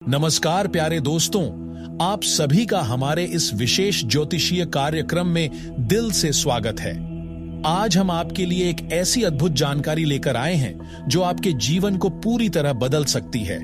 नमस्कार प्यारे दोस्तों, आप सभी का हमारे इस विशेष ज्योतिषीय कार्यक्रम में दिल से स्वागत है। आज हम आपके लिए एक ऐसी अद्भुत जानकारी लेकर आए हैं जो आपके जीवन को पूरी तरह बदल सकती है।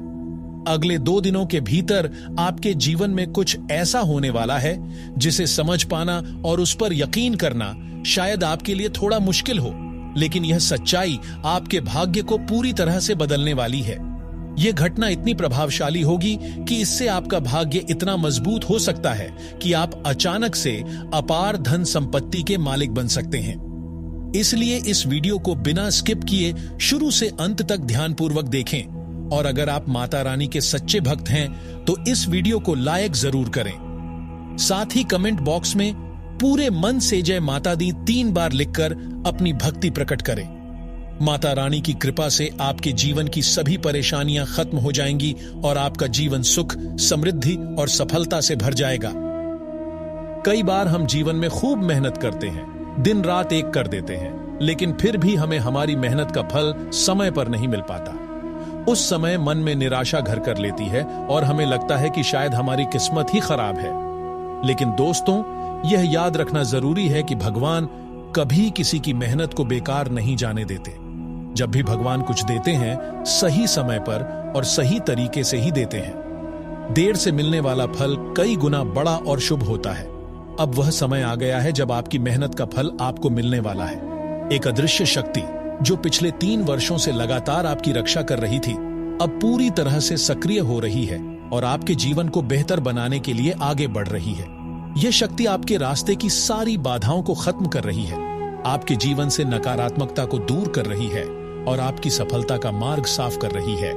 अगले 2 दिनों के भीतर आपके जीवन में कुछ ऐसा होने वाला है जिसे समझ पाना और उस पर यकीन करना शायद आपके लिए थोड़ा मुश्किल हो, लेकिन यह सच्चाई आपके भाग्य को पूरी तरह से बदलने वाली है। यह घटना इतनी प्रभावशाली होगी कि इससे आपका भाग्य इतना मजबूत हो सकता है कि आप अचानक से अपार धन संपत्ति के मालिक बन सकते हैं। इसलिए इस वीडियो को बिना स्किप किए शुरू से अंत तक ध्यानपूर्वक देखें और अगर आप माता रानी के सच्चे भक्त हैं तो इस वीडियो को लाइक जरूर करें। साथ ही कमेंट बॉक्स में पूरे मन से जय माता दी 3 बार लिखकर अपनी भक्ति प्रकट करें। माता रानी की कृपा से आपके जीवन की सभी परेशानियां खत्म हो जाएंगी और आपका जीवन सुख, समृद्धि और सफलता से भर जाएगा। कई बार हम जीवन में खूब मेहनत करते हैं, दिन रात एक कर देते हैं, लेकिन फिर भी हमें हमारी मेहनत का फल समय पर नहीं मिल पाता। उस समय मन में निराशा घर कर लेती है और हमें लगता है कि शायद हमारी किस्मत ही खराब है। लेकिन दोस्तों, यह याद रखना जरूरी है कि भगवान कभी किसी की मेहनत को बेकार नहीं जाने देते। जब भी भगवान कुछ देते हैं, सही समय पर और सही तरीके से ही देते हैं। देर से मिलने वाला फल कई गुना बड़ा और शुभ होता है। अब वह समय आ गया है जब आपकी मेहनत का फल आपको मिलने वाला है। एक अदृश्य शक्ति जो पिछले 3 वर्षों से लगातार आपकी रक्षा कर रही थी, अब पूरी तरह से सक्रिय हो रही है और आपके जीवन को बेहतर बनाने के लिए आगे बढ़ रही है। यह शक्ति आपके रास्ते की सारी बाधाओं को खत्म कर रही है, आपके जीवन से नकारात्मकता को दूर कर रही है और आपकी सफलता का मार्ग साफ कर रही है।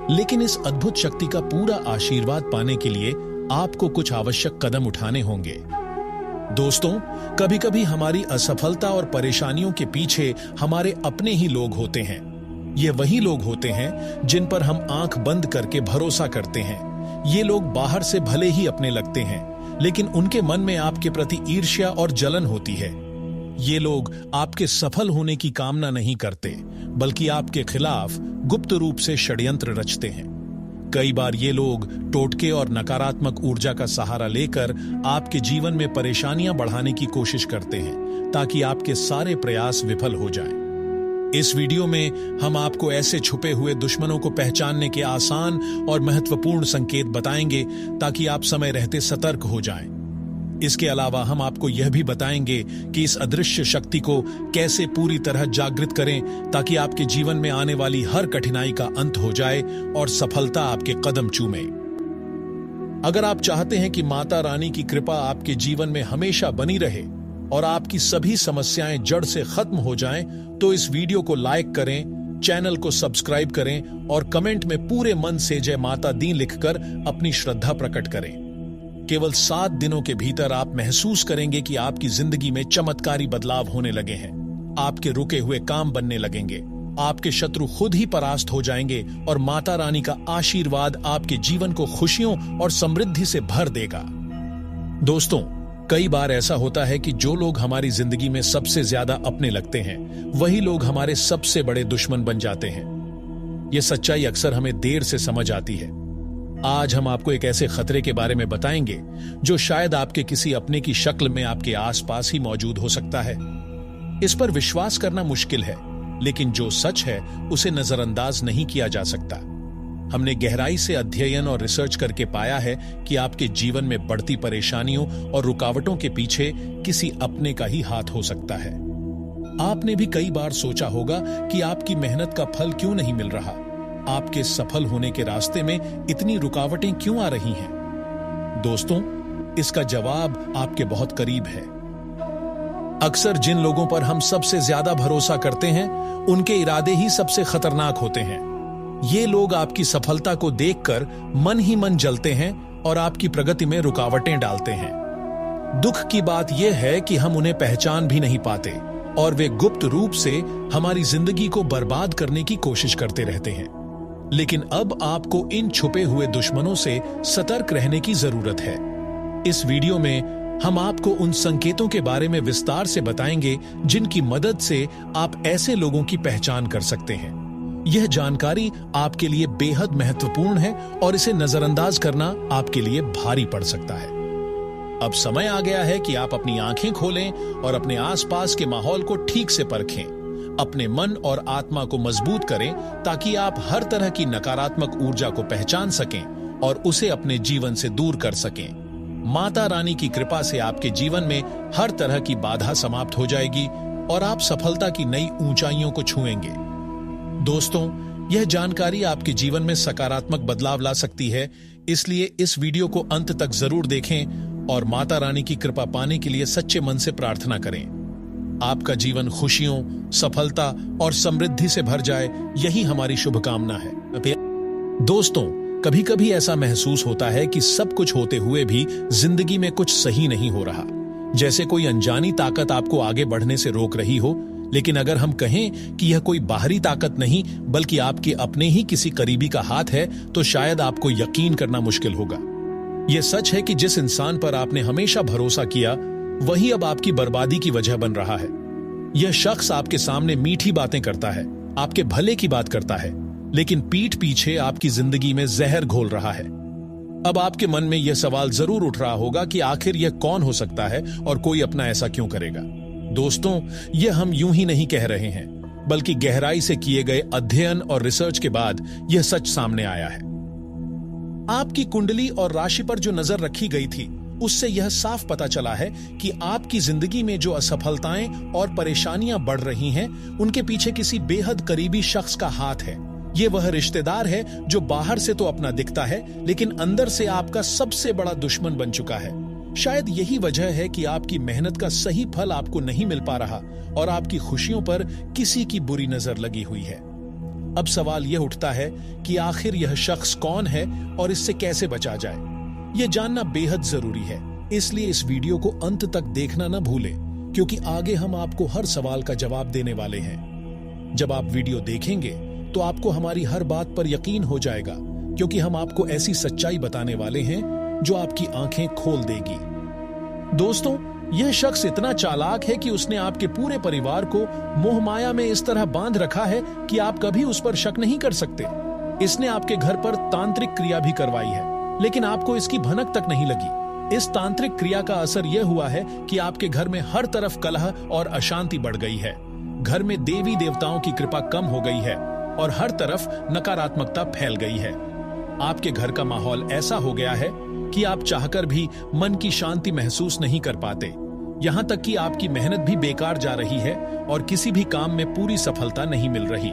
लेकिन इस अद्भुत शक्ति का पूरा आशीर्वाद पाने के लिए आपको कुछ आवश्यक कदम उठाने होंगे। दोस्तों, कभी कभी हमारी असफलता और परेशानियों के पीछे हमारे अपने ही लोग होते हैं। ये वही लोग होते हैं जिन पर हम आंख बंद करके भरोसा करते हैं। ये लोग बाहर से भले ही अपने लगते हैं, लेकिन उनके मन में आपके प्रति ईर्ष्या और जलन होती है। ये लोग आपके सफल होने की कामना नहीं करते, बल्कि आपके खिलाफ गुप्त रूप से षड्यंत्र रचते हैं। कई बार ये लोग टोटके और नकारात्मक ऊर्जा का सहारा लेकर आपके जीवन में परेशानियां बढ़ाने की कोशिश करते हैं, ताकि आपके सारे प्रयास विफल हो जाएं। इस वीडियो में हम आपको ऐसे छुपे हुए दुश्मनों को पहचानने के आसान और महत्वपूर्ण संकेत बताएंगे, ताकि आप समय रहते सतर्क हो जाएं। इसके अलावा हम आपको यह भी बताएंगे कि इस अदृश्य शक्ति को कैसे पूरी तरह जागृत करें, ताकि आपके जीवन में आने वाली हर कठिनाई का अंत हो जाए और सफलता आपके कदम चूमे। अगर आप चाहते हैं कि माता रानी की कृपा आपके जीवन में हमेशा बनी रहे और आपकी सभी समस्याएं जड़ से खत्म हो जाएं, तो इस वीडियो को लाइक करें, चैनल को सब्सक्राइब करें और कमेंट में पूरे मन से जय माता दी लिखकर अपनी श्रद्धा प्रकट करें। केवल 7 दिनों के भीतर आप महसूस करेंगे कि आपकी जिंदगी में चमत्कारी बदलाव होने लगे हैं। आपके रुके हुए काम बनने लगेंगे, आपके शत्रु खुद ही परास्त हो जाएंगे और माता रानी का आशीर्वाद आपके जीवन को खुशियों और समृद्धि से भर देगा। दोस्तों, कई बार ऐसा होता है कि जो लोग हमारी जिंदगी में सबसे ज्यादा अपने लगते हैं, वही लोग हमारे सबसे बड़े दुश्मन बन जाते हैं। यह सच्चाई अक्सर हमें देर से समझ आती है। आज हम आपको एक ऐसे खतरे के बारे में बताएंगे जो शायद आपके किसी अपने की शक्ल में आपके आसपास ही मौजूद हो सकता है। इस पर विश्वास करना मुश्किल है, लेकिन जो सच है उसे नजरअंदाज नहीं किया जा सकता। हमने गहराई से अध्ययन और रिसर्च करके पाया है कि आपके जीवन में बढ़ती परेशानियों और रुकावटों के पीछे किसी अपने का ही हाथ हो सकता है। आपने भी कई बार सोचा होगा कि आपकी मेहनत का फल क्यों नहीं मिल रहा, आपके सफल होने के रास्ते में इतनी रुकावटें क्यों आ रही हैं? दोस्तों, इसका जवाब आपके बहुत करीब है। अक्सर जिन लोगों पर हम सबसे ज्यादा भरोसा करते हैं, उनके इरादे ही सबसे खतरनाक होते हैं। ये लोग आपकी सफलता को देखकर मन ही मन जलते हैं और आपकी प्रगति में रुकावटें डालते हैं। दुख की बात यह है कि हम उन्हें पहचान भी नहीं पाते और वे गुप्त रूप से हमारी जिंदगी को बर्बाद करने की कोशिश करते रहते हैं। लेकिन अब आपको इन छुपे हुए दुश्मनों से सतर्क रहने की जरूरत है। इस वीडियो में हम आपको उन संकेतों के बारे में विस्तार से बताएंगे जिनकी मदद से आप ऐसे लोगों की पहचान कर सकते हैं। यह जानकारी आपके लिए बेहद महत्वपूर्ण है और इसे नजरअंदाज करना आपके लिए भारी पड़ सकता है। अब समय आ गया है कि आप अपनी आंखें खोलें और अपने आसपास के माहौल को ठीक से परखें। अपने मन और आत्मा को मजबूत करें ताकि आप हर तरह की नकारात्मक ऊर्जा को पहचान सकें और उसे अपने जीवन से दूर कर सकें। माता रानी की कृपा से आपके जीवन में हर तरह की बाधा समाप्त हो जाएगी और आप सफलता की नई ऊंचाइयों को छुएंगे। दोस्तों, यह जानकारी आपके जीवन में सकारात्मक बदलाव ला सकती है, इसलिए इस वीडियो को अंत तक जरूर देखें और माता रानी की कृपा पाने के लिए सच्चे मन से प्रार्थना करें। आपका जीवन खुशियों, सफलता और समृद्धि से भर जाए, यही हमारी शुभकामना है। दोस्तों, कभी कभी ऐसा महसूस होता है कि सब कुछ होते हुए भी जिंदगी में कुछ सही नहीं हो रहा, जैसे कोई अनजानी ताकत आपको आगे बढ़ने से रोक रही हो। लेकिन अगर हम कहें कि यह कोई बाहरी ताकत नहीं बल्कि आपके अपने ही किसी करीबी का हाथ है, तो शायद आपको यकीन करना मुश्किल होगा। यह सच है कि जिस इंसान पर आपने हमेशा भरोसा किया, वही अब आपकी बर्बादी की वजह बन रहा है। यह शख्स आपके सामने मीठी बातें करता है, आपके भले की बात करता है, लेकिन पीठ पीछे आपकी जिंदगी में जहर घोल रहा है। अब आपके मन में यह सवाल जरूर उठ रहा होगा कि आखिर यह कौन हो सकता है और कोई अपना ऐसा क्यों करेगा। दोस्तों, यह हम यूं ही नहीं कह रहे हैं, बल्कि गहराई से किए गए अध्ययन और रिसर्च के बाद यह सच सामने आया है। आपकी कुंडली और राशि पर जो नजर रखी गई थी, उससे यह साफ पता चला है कि आपकी जिंदगी में जो असफलताएं और परेशानियां बढ़ रही हैं, उनके पीछे किसी बेहद करीबी शख्स का हाथ है। ये वह रिश्तेदार है जो बाहर से तो अपना दिखता है, लेकिन अंदर से आपका सबसे बड़ा दुश्मन बन चुका है। शायद यही वजह है कि आपकी मेहनत का सही फल आपको नहीं मिल पा रहा और आपकी खुशियों पर किसी की बुरी नजर लगी हुई है। अब सवाल यह उठता है कि आखिर यह शख्स कौन है और इससे कैसे बचा जाए। यह जानना बेहद जरूरी है, इसलिए इस वीडियो को अंत तक देखना न भूलें, क्योंकि आगे हम आपको हर सवाल का जवाब देने वाले हैं। जब आप वीडियो देखेंगे तो आपको हमारी हर बात पर यकीन हो जाएगा, क्योंकि हम आपको ऐसी सच्चाई बताने वाले हैं जो आपकी आंखें खोल देगी। दोस्तों, यह शख्स इतना चालाक है कि उसने आपके पूरे परिवार को मोहमाया में इस तरह बांध रखा है कि आप कभी उस पर शक नहीं कर सकते। इसने आपके घर पर तांत्रिक क्रिया भी करवाई है, लेकिन आपको इसकी भनक तक नहीं लगी। इस तांत्रिक क्रिया का असर यह हुआ है कि आपके घर में हर तरफ कलह और अशांति बढ़ गई है। घर में देवी देवताओं की कृपा कम हो गई है और हर तरफ नकारात्मकता फैल गई है। आपके घर का माहौल ऐसा हो गया है कि आप चाहकर भी मन की शांति महसूस नहीं कर पाते। यहां तक कि आपकी मेहनत भी बेकार जा रही है और किसी भी काम में पूरी सफलता नहीं मिल रही।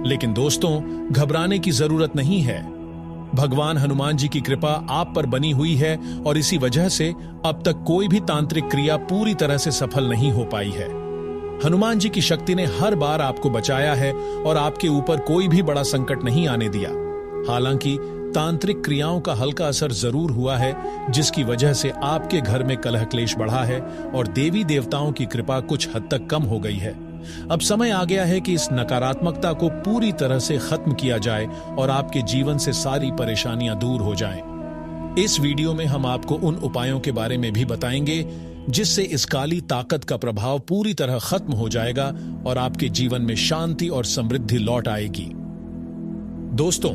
लेकिन दोस्तों, घबराने की जरूरत नहीं है। भगवान हनुमान जी की कृपा आप पर बनी हुई है और इसी वजह से अब तक कोई भी तांत्रिक क्रिया पूरी तरह से सफल नहीं हो पाई है। हनुमान जी की शक्ति ने हर बार आपको बचाया है और आपके ऊपर कोई भी बड़ा संकट नहीं आने दिया। हालांकि तांत्रिक क्रियाओं का हल्का असर जरूर हुआ है, जिसकी वजह से आपके घर में कलह क्लेश बढ़ा है और देवी देवताओं की कृपा कुछ हद तक कम हो गई है। अब समय आ गया है कि इस नकारात्मकता को पूरी तरह से खत्म किया जाए और आपके जीवन से सारी परेशानियां दूर हो जाएं। इस वीडियो में हम आपको उन उपायों के बारे में भी बताएंगे जिससे इस काली ताकत का प्रभाव पूरी तरह खत्म हो जाएगा और आपके जीवन में शांति और समृद्धि लौट आएगी। दोस्तों,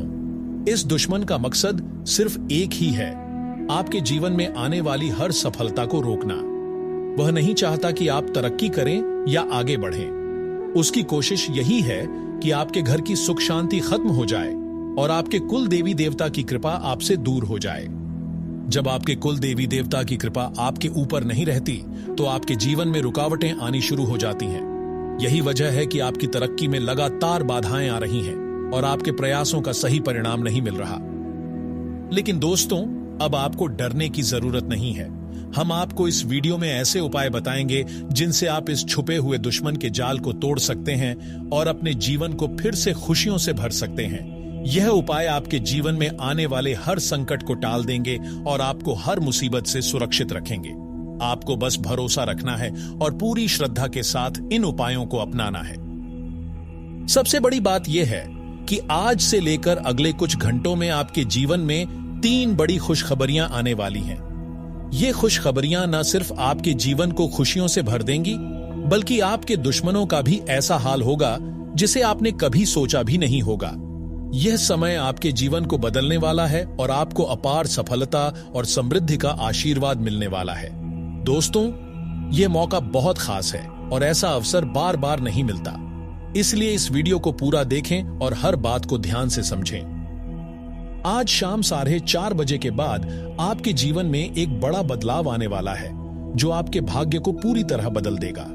इस दुश्मन का मकसद सिर्फ एक ही है, आपके जीवन में आने वाली हर सफलता को रोकना। वह नहीं चाहता कि आप तरक्की करें या आगे बढ़ें। उसकी कोशिश यही है कि आपके घर की सुख शांति खत्म हो जाए और आपके कुल देवी देवता की कृपा आपसे दूर हो जाए। जब आपके कुल देवी देवता की कृपा आपके ऊपर नहीं रहती, तो आपके जीवन में रुकावटें आनी शुरू हो जाती हैं। यही वजह है कि आपकी तरक्की में लगातार बाधाएं आ रही हैं और आपके प्रयासों का सही परिणाम नहीं मिल रहा। लेकिन दोस्तों, अब आपको डरने की जरूरत नहीं है। हम आपको इस वीडियो में ऐसे उपाय बताएंगे जिनसे आप इस छुपे हुए दुश्मन के जाल को तोड़ सकते हैं और अपने जीवन को फिर से खुशियों से भर सकते हैं। यह उपाय आपके जीवन में आने वाले हर संकट को टाल देंगे और आपको हर मुसीबत से सुरक्षित रखेंगे। आपको बस भरोसा रखना है और पूरी श्रद्धा के साथ इन उपायों को अपनाना है। सबसे बड़ी बात यह है कि आज से लेकर अगले कुछ घंटों में आपके जीवन में 3 बड़ी खुशखबरियां आने वाली हैं। ये खुशखबरियां न सिर्फ आपके जीवन को खुशियों से भर देंगी, बल्कि आपके दुश्मनों का भी ऐसा हाल होगा जिसे आपने कभी सोचा भी नहीं होगा। यह समय आपके जीवन को बदलने वाला है और आपको अपार सफलता और समृद्धि का आशीर्वाद मिलने वाला है। दोस्तों, यह मौका बहुत खास है और ऐसा अवसर बार बार नहीं मिलता। इसलिए इस वीडियो को पूरा देखें और हर बात को ध्यान से समझें। आज शाम 4:30 बजे के बाद आपके जीवन में एक बड़ा बदलाव आने वाला है जो आपके भाग्य को पूरी तरह बदल देगा।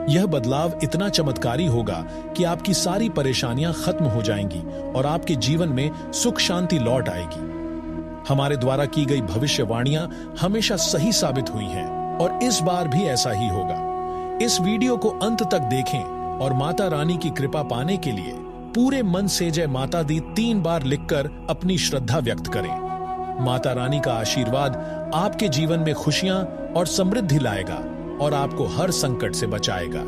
यह बदलाव इतना चमत्कारी होगा कि आपकी सारी परेशानियां खत्म हो जाएंगी और आपके जीवन में सुख शांति लौट आएगी। हमारे द्वारा की गई भविष्यवाणियां हमेशा सही साबित हुई हैं और इस बार भी ऐसा ही होगा। इस वीडियो को अंत तक देखें और माता रानी की कृपा पाने के लिए पूरे मन से जय माता दी 3 बार लिखकर अपनी श्रद्धा व्यक्त करें। माता रानी का आशीर्वाद आपके जीवन में खुशियां और समृद्धि लाएगा और आपको हर संकट से बचाएगा।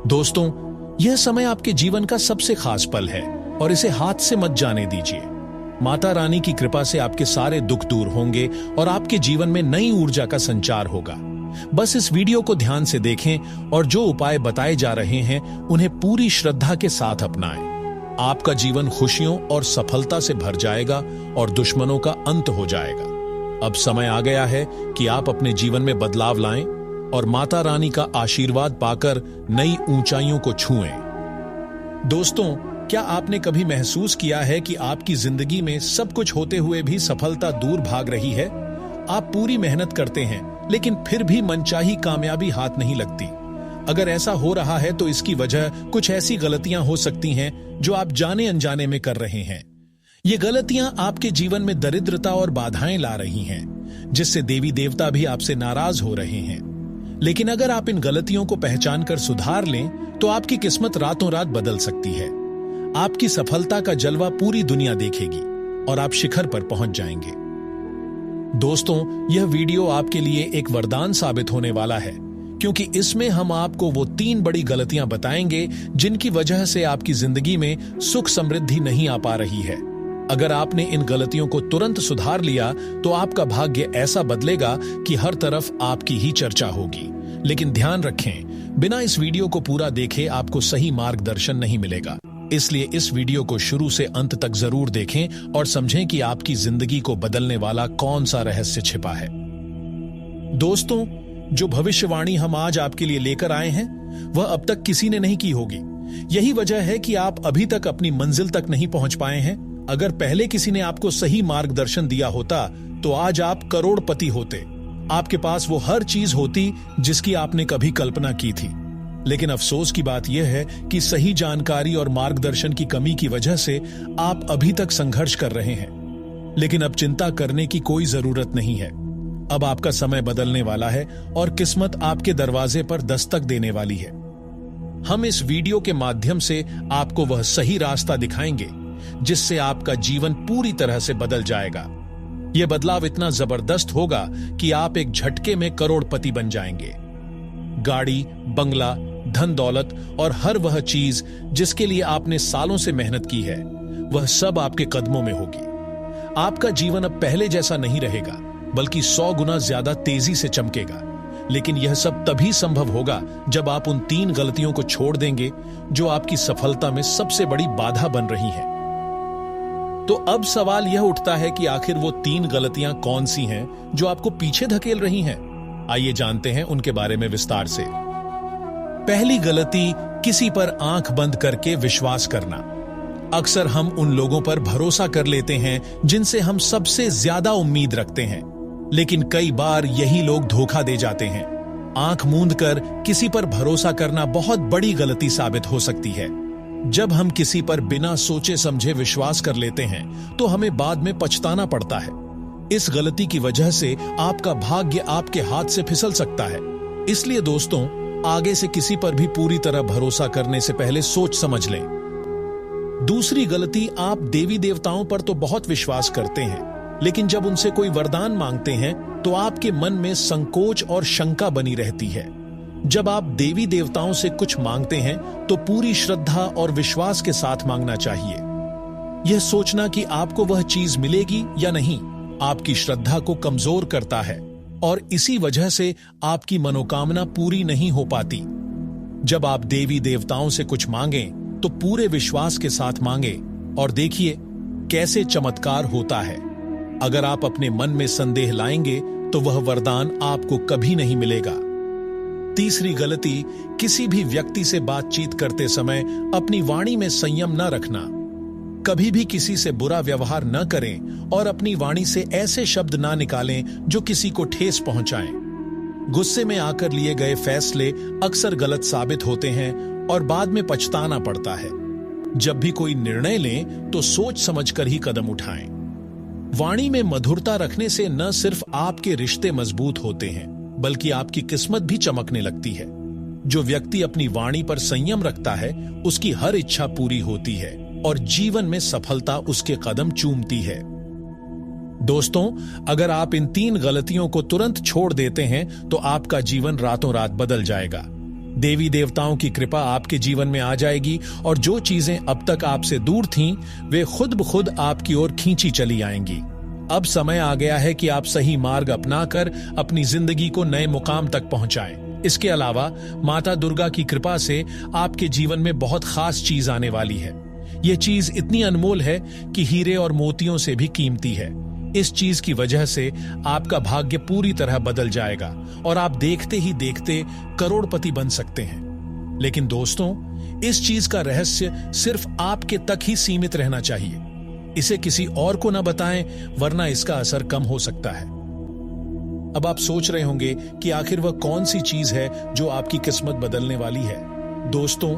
दोस्तों, यह समय आपके जीवन का सबसे खास पल है और इसे हाथ से मत जाने दीजिए। माता रानी की कृपा से आपके सारे दुख दूर होंगे और आपके जीवन में नई ऊर्जा का संचार होगा। बस इस वीडियो को ध्यान से देखें और जो उपाय बताए जा रहे हैं उन्हें पूरी श्रद्धा के साथ अपनाएं। आपका जीवन खुशियों और सफलता से भर जाएगा और दुश्मनों का अंत हो जाएगा। अब समय आ गया है कि आप अपने जीवन में बदलाव लाएं और माता रानी का आशीर्वाद पाकर नई ऊंचाइयों को छुएं। दोस्तों, क्या आपने कभी महसूस किया है कि आपकी जिंदगी में सब कुछ होते हुए भी सफलता दूर भाग रही है? आप पूरी मेहनत करते हैं लेकिन फिर भी मनचाही कामयाबी हाथ नहीं लगती। अगर ऐसा हो रहा है तो इसकी वजह कुछ ऐसी गलतियां हो सकती हैं जो आप जाने अनजाने में कर रहे हैं। ये गलतियां आपके जीवन में दरिद्रता और बाधाएं ला रही हैं, जिससे देवी देवता भी आपसे नाराज हो रहे हैं। लेकिन अगर आप इन गलतियों को पहचान कर सुधार लें तो आपकी किस्मत रातों रात बदल सकती है। आपकी सफलता का जलवा पूरी दुनिया देखेगी और आप शिखर पर पहुंच जाएंगे। दोस्तों, यह वीडियो आपके लिए एक वरदान साबित होने वाला है, क्योंकि इसमें हम आपको वो 3 बड़ी गलतियां बताएंगे जिनकी वजह से आपकी जिंदगी में सुख समृद्धि नहीं आ पा रही है। अगर आपने इन गलतियों को तुरंत सुधार लिया तो आपका भाग्य ऐसा बदलेगा कि हर तरफ आपकी ही चर्चा होगी। लेकिन ध्यान रखें, बिना इस वीडियो को पूरा देखे आपको सही मार्गदर्शन नहीं मिलेगा। इसलिए इस वीडियो को शुरू से अंत तक जरूर देखें और समझें कि आपकी जिंदगी को बदलने वाला कौन सा रहस्य छिपा है। दोस्तों, जो भविष्यवाणी हम आज आपके लिए लेकर आए हैं वह अब तक किसी ने नहीं की होगी। यही वजह है कि आप अभी तक अपनी मंजिल तक नहीं पहुंच पाए हैं। अगर पहले किसी ने आपको सही मार्गदर्शन दिया होता तो आज आप करोड़पति होते। आपके पास वो हर चीज होती जिसकी आपने कभी कल्पना की थी। लेकिन अफसोस की बात यह है कि सही जानकारी और मार्गदर्शन की कमी की वजह से आप अभी तक संघर्ष कर रहे हैं। लेकिन अब चिंता करने की कोई जरूरत नहीं है। अब आपका समय बदलने वाला है और किस्मत आपके दरवाजे पर दस्तक देने वाली है। हम इस वीडियो के माध्यम से आपको वह सही रास्ता दिखाएंगे जिससे आपका जीवन पूरी तरह से बदल जाएगा। यह बदलाव इतना जबरदस्त होगा कि आप एक झटके में करोड़पति बन जाएंगे। गाड़ी, बंगला, धन दौलत और हर वह चीज जिसके लिए आपने सालों से मेहनत की है वह सब आपके कदमों में होगी। आपका जीवन अब पहले जैसा नहीं रहेगा बल्कि 100 गुना ज्यादा तेजी से चमकेगा। लेकिन यह सब तभी संभव होगा जब आप उन 3 गलतियों को छोड़ देंगे जो आपकी सफलता में सबसे बड़ी बाधा बन रही हैं। तो अब सवाल यह उठता है कि आखिर वो 3 गलतियां कौन सी हैं जो आपको पीछे धकेल रही हैं। आइए जानते हैं उनके बारे में विस्तार से। पहली गलती, किसी पर आंख बंद करके विश्वास करना। अक्सर हम उन लोगों पर भरोसा कर लेते हैं जिनसे हम सबसे ज्यादा उम्मीद रखते हैं, लेकिन कई बार यही लोग धोखा दे जाते हैं। आंख मूंद कर किसी पर भरोसा करना बहुत बड़ी गलती साबित हो सकती है। जब हम किसी पर बिना सोचे समझे विश्वास कर लेते हैं तो हमें बाद में पछताना पड़ता है। इस गलती की वजह से आपका भाग्य आपके हाथ से फिसल सकता है। इसलिए दोस्तों, आगे से किसी पर भी पूरी तरह भरोसा करने से पहले सोच समझ लें। दूसरी गलती, आप देवी देवताओं पर तो बहुत विश्वास करते हैं, लेकिन जब उनसे कोई वरदान मांगते हैं तो आपके मन में संकोच और शंका बनी रहती है। जब आप देवी देवताओं से कुछ मांगते हैं तो पूरी श्रद्धा और विश्वास के साथ मांगना चाहिए। यह सोचना कि आपको वह चीज मिलेगी या नहीं आपकी श्रद्धा को कमजोर करता है और इसी वजह से आपकी मनोकामना पूरी नहीं हो पाती। जब आप देवी देवताओं से कुछ मांगें तो पूरे विश्वास के साथ मांगें और देखिए कैसे चमत्कार होता है। अगर आप अपने मन में संदेह लाएंगे तो वह वरदान आपको कभी नहीं मिलेगा। तीसरी गलती, किसी भी व्यक्ति से बातचीत करते समय अपनी वाणी में संयम न रखना। कभी भी किसी से बुरा व्यवहार न करें और अपनी वाणी से ऐसे शब्द ना निकालें जो किसी को ठेस पहुंचाएं। गुस्से में आकर लिए गए फैसले अक्सर गलत साबित होते हैं और बाद में पछताना पड़ता है। जब भी कोई निर्णय लें तो सोच समझकर ही कदम उठाएं। वाणी में मधुरता रखने से न सिर्फ आपके रिश्ते मजबूत होते हैं बल्कि आपकी किस्मत भी चमकने लगती है। जो व्यक्ति अपनी वाणी पर संयम रखता है उसकी हर इच्छा पूरी होती है और जीवन में सफलता उसके कदम चूमती है। दोस्तों, अगर आप इन 3 गलतियों को तुरंत छोड़ देते हैं तो आपका जीवन रातों रात बदल जाएगा। देवी देवताओं की कृपा आपके जीवन में आ जाएगी और जो चीजें अब तक आपसे दूर थीं, वे खुद ब खुद आपकी ओर खींची चली आएंगी। अब समय आ गया है कि आप सही मार्ग अपनाकर अपनी जिंदगी को नए मुकाम तक पहुंचाएं। इसके अलावा माता दुर्गा की कृपा से आपके जीवन में बहुत खास चीज आने वाली है। यह चीज इतनी अनमोल है कि हीरे और मोतियों से भी कीमती है। इस चीज की वजह से आपका भाग्य पूरी तरह बदल जाएगा और आप देखते ही देखते करोड़पति बन सकते हैं। लेकिन दोस्तों, इस चीज का रहस्य सिर्फ आपके तक ही सीमित रहना चाहिए। इसे किसी और को न बताएं, वरना इसका असर कम हो सकता है। अब आप सोच रहे होंगे कि आखिर वह कौन सी चीज है जो आपकी किस्मत बदलने वाली है। दोस्तों,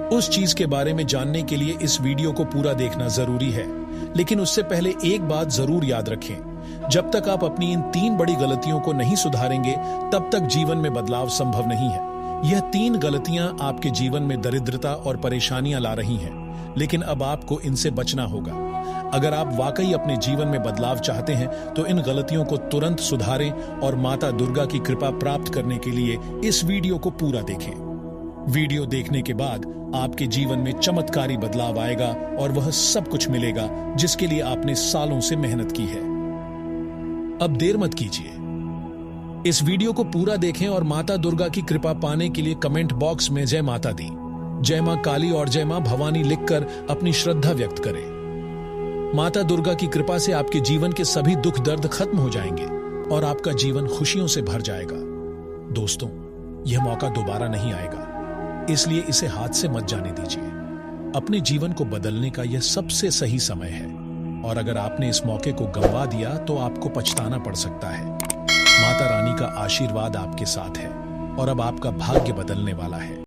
उस चीज के बारे में जानने के लिए इस वीडियो को पूरा देखना जरूरी है। लेकिन उससे पहले एक बात जरूर याद रखें, जब तक आप अपनी इन 3 बड़ी गलतियों को नहीं सुधारेंगे तब तक जीवन में बदलाव संभव नहीं है। यह 3 गलतियां आपके जीवन में दरिद्रता और परेशानियां ला रही हैं, लेकिन अब आपको इनसे बचना होगा। अगर आप वाकई अपने जीवन में बदलाव चाहते हैं तो इन गलतियों को तुरंत सुधारें और माता दुर्गा की कृपा प्राप्त करने के लिए इस वीडियो को पूरा देखें। वीडियो देखने के बाद आपके जीवन में चमत्कारी बदलाव आएगा और वह सब कुछ मिलेगा जिसके लिए आपने सालों से मेहनत की है। अब देर मत कीजिए, इस वीडियो को पूरा देखें और माता दुर्गा की कृपा पाने के लिए कमेंट बॉक्स में जय माता दी, जय मां काली और जय मां भवानी लिखकर अपनी श्रद्धा व्यक्त करें। माता दुर्गा की कृपा से आपके जीवन के सभी दुख दर्द खत्म हो जाएंगे और आपका जीवन खुशियों से भर जाएगा। दोस्तों, यह मौका दोबारा नहीं आएगा, इसलिए इसे हाथ से मत जाने दीजिए। अपने जीवन को बदलने का यह सबसे सही समय है और अगर आपने इस मौके को गंवा दिया तो आपको पछताना पड़ सकता है। माता रानी का आशीर्वाद आपके साथ है और अब आपका भाग्य बदलने वाला है।